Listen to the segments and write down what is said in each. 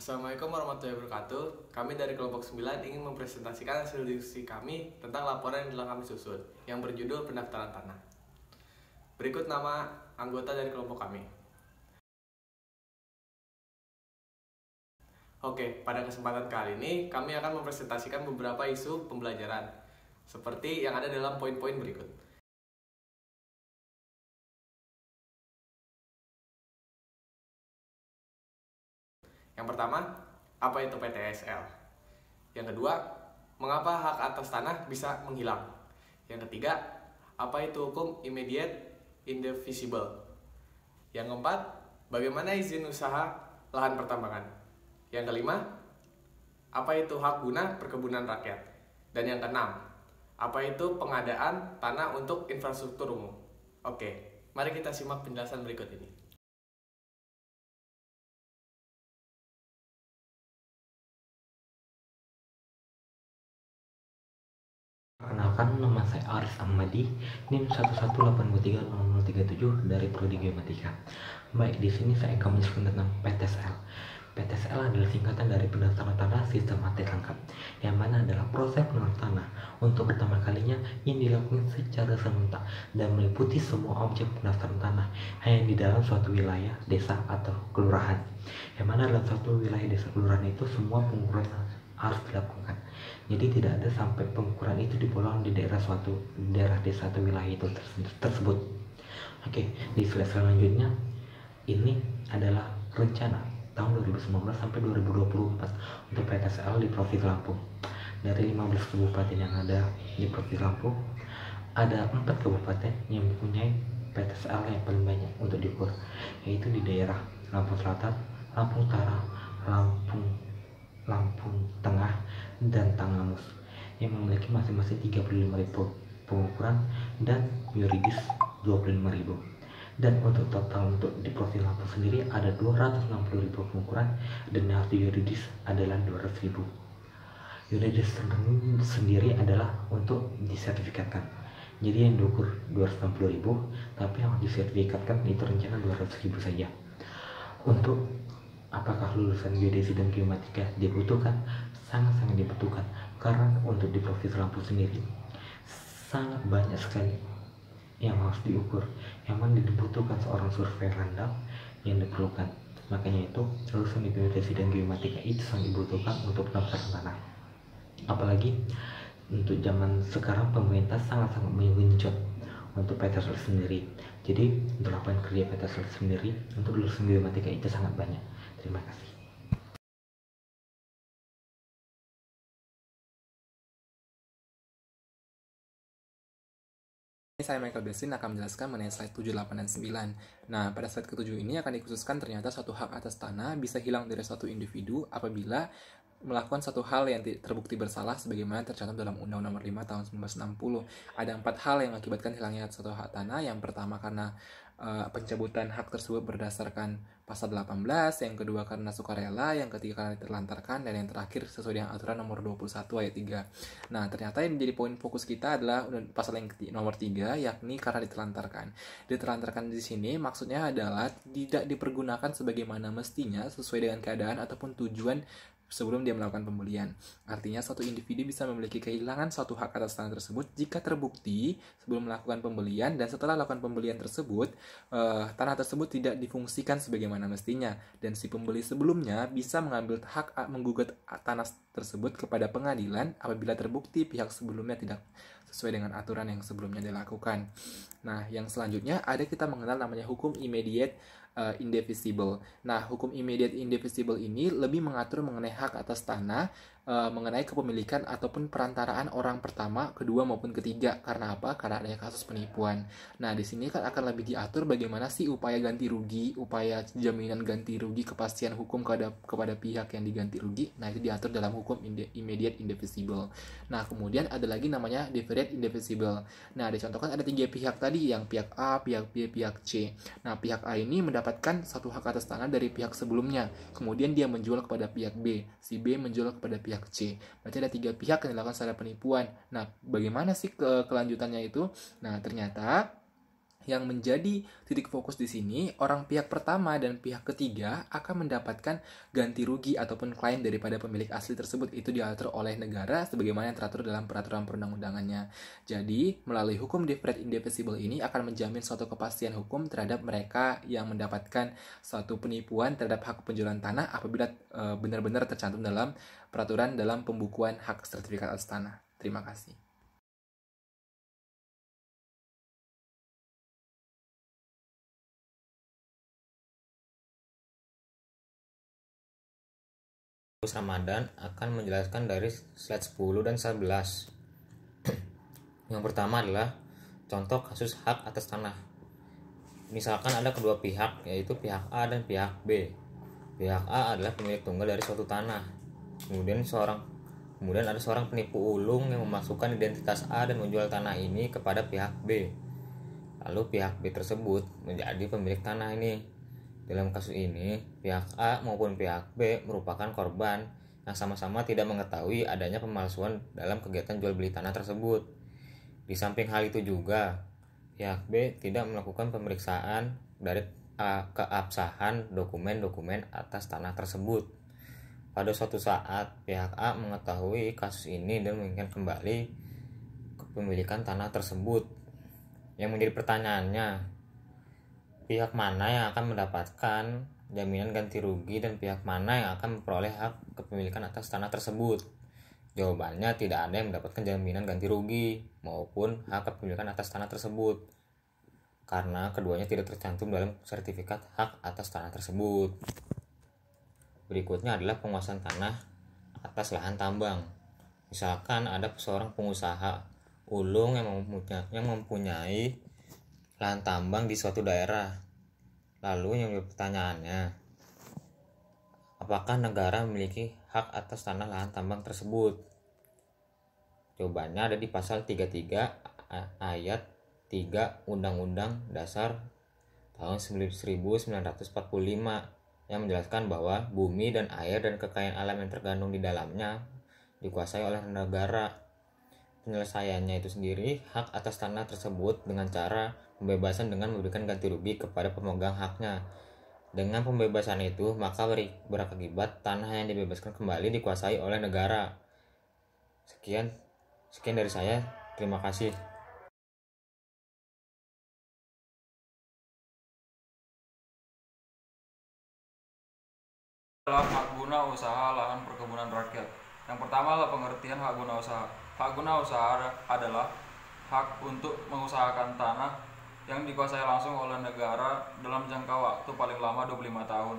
Assalamualaikum warahmatullahi wabarakatuh. Kami dari kelompok 9 ingin mempresentasikan hasil diskusi kami tentang laporan yang telah kami susun yang berjudul pendaftaran tanah. Berikut nama anggota dari kelompok kami. Oke, pada kesempatan kali ini kami akan mempresentasikan beberapa isu pembelajaran seperti yang ada dalam poin-poin berikut. Yang pertama, apa itu PTSL? Yang kedua, mengapa hak atas tanah bisa menghilang? Yang ketiga, apa itu hukum immediate indivisible? Yang keempat, bagaimana izin usaha lahan pertambangan? Yang kelima, apa itu hak guna perkebunan rakyat? Dan yang keenam, apa itu pengadaan tanah untuk infrastruktur umum? Oke, mari kita simak penjelasan berikut ini. Perkenalkan, nama saya Aris Ahmadi, NIM 118230037 dari Prodi Geomatika. Baik, di sini saya akan menjelaskan tentang PTSL. PTSL adalah singkatan dari pendaftaran tanah sistematis lengkap, yang mana adalah proses pendaftaran tanah untuk pertama kalinya yang dilakukan secara serentak dan meliputi semua objek pendaftaran tanah hanya di dalam suatu wilayah, desa, atau kelurahan. Yang mana dalam suatu wilayah, desa, kelurahan itu semua pengukuran harus dilakukan. Jadi tidak ada sampai pengukuran itu dibolong di daerah desa atau wilayah itu tersebut. Oke, di slide selanjutnya ini adalah rencana tahun 2019 sampai 2024 untuk PTSL di Provinsi Lampung. Dari 15 kabupaten yang ada di Provinsi Lampung, ada 4 kabupaten yang mempunyai PTSL yang paling banyak untuk diukur, yaitu di daerah Lampung Selatan, Lampung Utara, Lampung Tengah, dan Tangamus, yang memiliki masing-masing 35.000 pengukuran dan yuridis 25.000. Dan untuk total untuk di Provinsi Lampung sendiri ada 260.000 pengukuran dan yang yuridis adalah 200.000. Yuridis sendiri adalah untuk disertifikatkan. Jadi yang diukur 260.000, tapi yang disertifikatkan itu rencana 200.000 saja. Untuk apakah lulusan geodesi dan geomatika dibutuhkan? Sangat-sangat dibutuhkan, karena untuk di Provinsi Lampung sendiri sangat banyak sekali yang harus diukur, yang mana dibutuhkan seorang surveyor landang yang diperlukan. Makanya itu lulusan geodesi dan geomatika itu sangat dibutuhkan untuk pendaftaran tanah. Apalagi untuk zaman sekarang pemerintah sangat-sangat menggenjot untuk PTSL sendiri. Jadi untuk lapangan kerja PTSL sendiri untuk lulusan geomatika itu sangat banyak. Terima kasih. Saya Michael Besin akan menjelaskan mengenai slide 7, 8, dan 9. Nah, pada slide ke-7 ini akan dikhususkan ternyata suatu hak atas tanah bisa hilang dari suatu individu apabila melakukan satu hal yang terbukti bersalah sebagaimana tercantum dalam Undang-Undang Nomor 5 Tahun 1960. Ada 4 hal yang mengakibatkan hilangnya suatu hak tanah. Yang pertama karena pencabutan hak tersebut berdasarkan pasal 18, yang kedua karena sukarela, yang ketiga karena diterlantarkan, dan yang terakhir sesuai dengan aturan nomor 21 ayat 3. Nah, ternyata yang menjadi poin fokus kita adalah pasal yang nomor 3, yakni karena diterlantarkan. Diterlantarkan di sini maksudnya adalah tidak dipergunakan sebagaimana mestinya sesuai dengan keadaan ataupun tujuan sebelum dia melakukan pembelian. Artinya suatu individu bisa memiliki kehilangan suatu hak atas tanah tersebut jika terbukti sebelum melakukan pembelian dan setelah melakukan pembelian tersebut tanah tersebut tidak difungsikan sebagaimana mestinya, dan si pembeli sebelumnya bisa mengambil hak menggugat tanah tersebut kepada pengadilan apabila terbukti pihak sebelumnya tidak sesuai dengan aturan yang sebelumnya dilakukan. Nah, yang selanjutnya ada kita mengenal namanya hukum immediate indivisible. Nah, hukum immediate indivisible ini lebih mengatur mengenai hak atas tanah, mengenai kepemilikan ataupun perantaraan orang pertama, kedua maupun ketiga. Karena apa? Karena adanya kasus penipuan. Nah, di sini kan akan lebih diatur bagaimana sih upaya ganti rugi, upaya jaminan ganti rugi, kepastian hukum kepada pihak yang diganti rugi. Nah, itu diatur dalam hukum immediate indivisible. Nah, kemudian ada lagi namanya deferred indivisible. Nah, dicontohkan ada 3 pihak tadi, yang pihak A, pihak B, pihak C. Nah, pihak A ini mendapatkan satu hak atas tanah dari pihak sebelumnya, kemudian dia menjual kepada pihak B, si B menjual kepada pihak C. Berarti ada 3 pihak yang dilakukan secara penipuan. Nah, bagaimana sih kelanjutannya itu? Nah, ternyata Yang menjadi titik fokus di sini, orang pihak pertama dan pihak ketiga akan mendapatkan ganti rugi ataupun klaim daripada pemilik asli tersebut. Itu diatur oleh negara sebagaimana yang teratur dalam peraturan perundang-undangannya. Jadi, melalui hukum deferred indivisible ini akan menjamin suatu kepastian hukum terhadap mereka yang mendapatkan suatu penipuan terhadap hak penjualan tanah apabila benar-benar tercantum dalam peraturan dalam pembukuan hak sertifikat atas tanah. Terima kasih. Ramadan akan menjelaskan dari slide 10 dan 11. Yang pertama adalah contoh kasus hak atas tanah. Misalkan ada kedua pihak, yaitu pihak A dan pihak B. Pihak A adalah pemilik tunggal dari suatu tanah. Kemudian ada seorang penipu ulung yang memasukkan identitas A dan menjual tanah ini kepada pihak B. Lalu pihak B tersebut menjadi pemilik tanah ini. Dalam kasus ini, pihak A maupun pihak B merupakan korban yang sama-sama tidak mengetahui adanya pemalsuan dalam kegiatan jual beli tanah tersebut. Di samping hal itu juga, pihak B tidak melakukan pemeriksaan dari keabsahan dokumen-dokumen atas tanah tersebut. Pada suatu saat, pihak A mengetahui kasus ini dan menginginkan kembali kepemilikan tanah tersebut. Yang menjadi pertanyaannya, pihak mana yang akan mendapatkan jaminan ganti rugi dan pihak mana yang akan memperoleh hak kepemilikan atas tanah tersebut? Jawabannya tidak ada yang mendapatkan jaminan ganti rugi maupun hak kepemilikan atas tanah tersebut, karena keduanya tidak tercantum dalam sertifikat hak atas tanah tersebut. Berikutnya adalah penguasaan tanah atas lahan tambang. Misalkan ada seorang pengusaha ulung yang mempunyai lahan tambang di suatu daerah. Lalu yang pertanyaannya, apakah negara memiliki hak atas tanah lahan tambang tersebut? Jawabannya ada di pasal 33 ayat 3 Undang-Undang Dasar tahun 1945 yang menjelaskan bahwa bumi dan air dan kekayaan alam yang terkandung di dalamnya dikuasai oleh negara. Penyelesaiannya itu sendiri hak atas tanah tersebut dengan cara pembebasan dengan memberikan ganti rugi kepada pemegang haknya. Dengan pembebasan itu, maka berakibat tanah yang dibebaskan kembali dikuasai oleh negara. Sekian dari saya. Terima kasih. Adalah hak guna usaha lahan perkebunan rakyat. Yang pertama adalah pengertian hak guna usaha. Hak guna usaha adalah hak untuk mengusahakan tanah yang dikuasai langsung oleh negara dalam jangka waktu paling lama 25 tahun.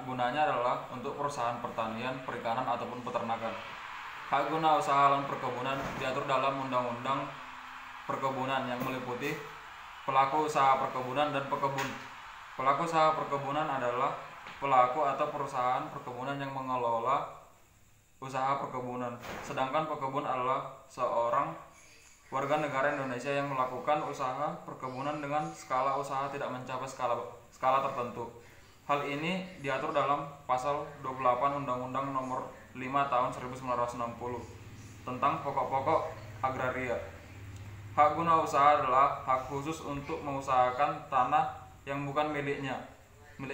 Gunanya adalah untuk perusahaan pertanian, perikanan ataupun peternakan. Hak guna usaha lahan perkebunan diatur dalam Undang-Undang Perkebunan yang meliputi pelaku usaha perkebunan dan pekebun. Pelaku usaha perkebunan adalah pelaku atau perusahaan perkebunan yang mengelola usaha perkebunan, sedangkan pekebun adalah seorang warga negara Indonesia yang melakukan usaha perkebunan dengan skala usaha tidak mencapai skala tertentu. Hal ini diatur dalam pasal 28 Undang-Undang Nomor 5 Tahun 1960 tentang pokok-pokok agraria. Hak guna usaha adalah hak khusus untuk mengusahakan tanah yang bukan miliknya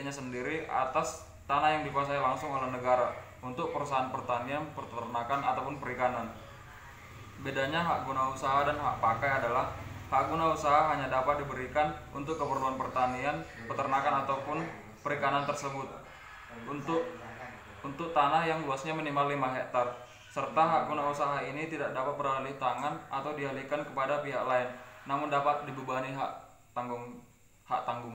sendiri atas tanah yang dikuasai langsung oleh negara untuk perusahaan pertanian, peternakan ataupun perikanan. Bedanya hak guna usaha dan hak pakai adalah hak guna usaha hanya dapat diberikan untuk keperluan pertanian, peternakan ataupun perikanan tersebut untuk tanah yang luasnya minimal 5 hektar, serta hak guna usaha ini tidak dapat beralih tangan atau dialihkan kepada pihak lain, namun dapat dibebani hak tanggung.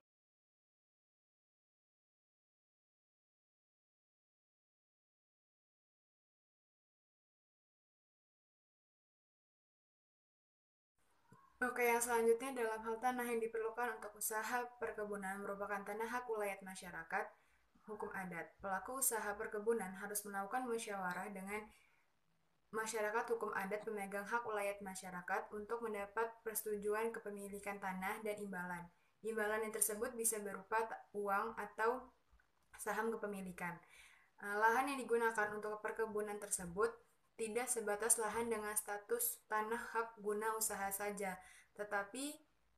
Oke, yang selanjutnya dalam hal tanah yang diperlukan untuk usaha perkebunan merupakan tanah hak wilayah masyarakat, hukum adat. Pelaku usaha perkebunan harus melakukan musyawarah dengan masyarakat hukum adat pemegang hak wilayah masyarakat untuk mendapat persetujuan kepemilikan tanah dan imbalan. Imbalan yang tersebut bisa berupa uang atau saham kepemilikan. Lahan yang digunakan untuk perkebunan tersebut tidak sebatas lahan dengan status tanah hak guna usaha saja, tetapi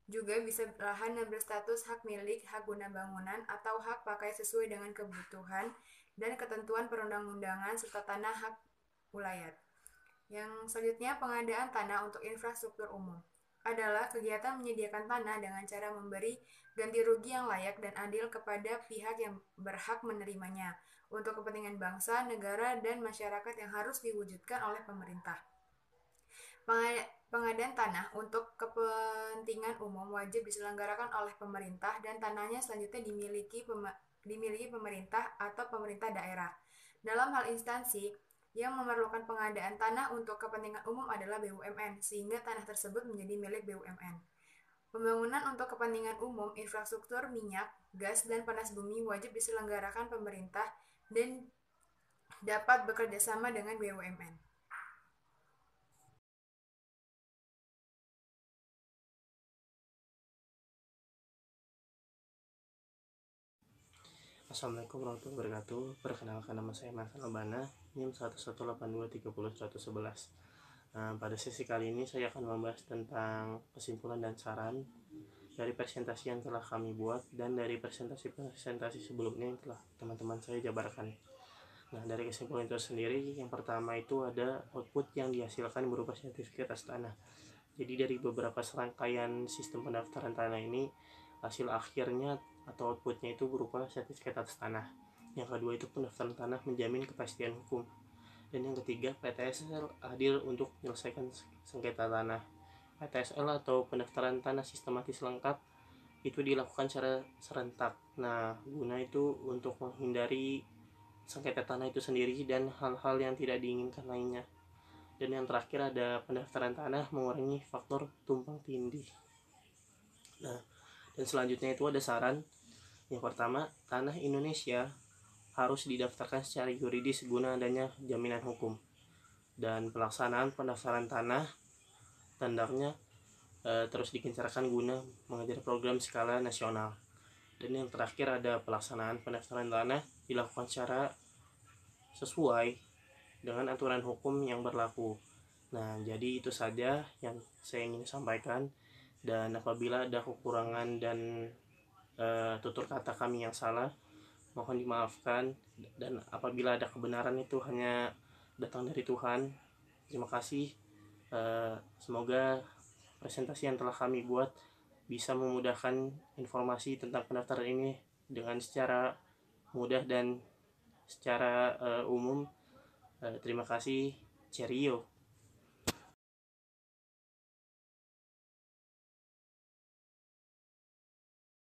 Juga bisa lahan yang berstatus hak milik, hak guna bangunan, atau hak pakai sesuai dengan kebutuhan dan ketentuan perundang-undangan serta tanah hak ulayat. Yang selanjutnya, pengadaan tanah untuk infrastruktur umum adalah kegiatan menyediakan tanah dengan cara memberi ganti rugi yang layak dan adil kepada pihak yang berhak menerimanya untuk kepentingan bangsa, negara, dan masyarakat yang harus diwujudkan oleh pemerintah. Pengadaan tanah untuk kepentingan umum wajib diselenggarakan oleh pemerintah dan tanahnya selanjutnya dimiliki pemerintah atau pemerintah daerah. Dalam hal instansi yang memerlukan pengadaan tanah untuk kepentingan umum adalah BUMN, sehingga tanah tersebut menjadi milik BUMN. Pembangunan untuk kepentingan umum, infrastruktur minyak, gas, dan panas bumi wajib diselenggarakan pemerintah dan dapat bekerja sama dengan BUMN. Assalamualaikum warahmatullahi wabarakatuh. Perkenalkan, nama saya Mas Albana, NIM 11823011. Pada sesi kali ini saya akan membahas tentang kesimpulan dan saran dari presentasi yang telah kami buat dan dari presentasi sebelumnya yang telah teman-teman saya jabarkan. Nah, dari kesimpulan itu sendiri, yang pertama itu ada output yang dihasilkan berupa sertifikat atas tanah. Jadi dari beberapa serangkaian sistem pendaftaran tanah ini, hasil akhirnya atau outputnya itu berupa sertifikat atas tanah. Yang kedua itu pendaftaran tanah menjamin kepastian hukum. Dan yang ketiga, PTSL hadir untuk menyelesaikan sengketa tanah. PTSL atau pendaftaran tanah sistematis lengkap itu dilakukan secara serentak. Nah, guna itu untuk menghindari sengketa tanah itu sendiri dan hal-hal yang tidak diinginkan lainnya. Dan yang terakhir ada pendaftaran tanah mengurangi faktor tumpang tindih. Nah, dan selanjutnya itu ada saran. Yang pertama, tanah Indonesia harus didaftarkan secara yuridis guna adanya jaminan hukum. Dan pelaksanaan pendaftaran tanah tendernya terus digencarkan guna mengejar program skala nasional. Dan yang terakhir ada pelaksanaan pendaftaran tanah dilakukan secara sesuai dengan aturan hukum yang berlaku. Nah, jadi itu saja yang saya ingin sampaikan, dan apabila ada kekurangan dan tutur kata kami yang salah, mohon dimaafkan, dan apabila ada kebenaran itu hanya datang dari Tuhan. Terima kasih. Semoga presentasi yang telah kami buat bisa memudahkan informasi tentang pendaftaran ini dengan secara mudah dan secara umum. Terima kasih. Cheerio.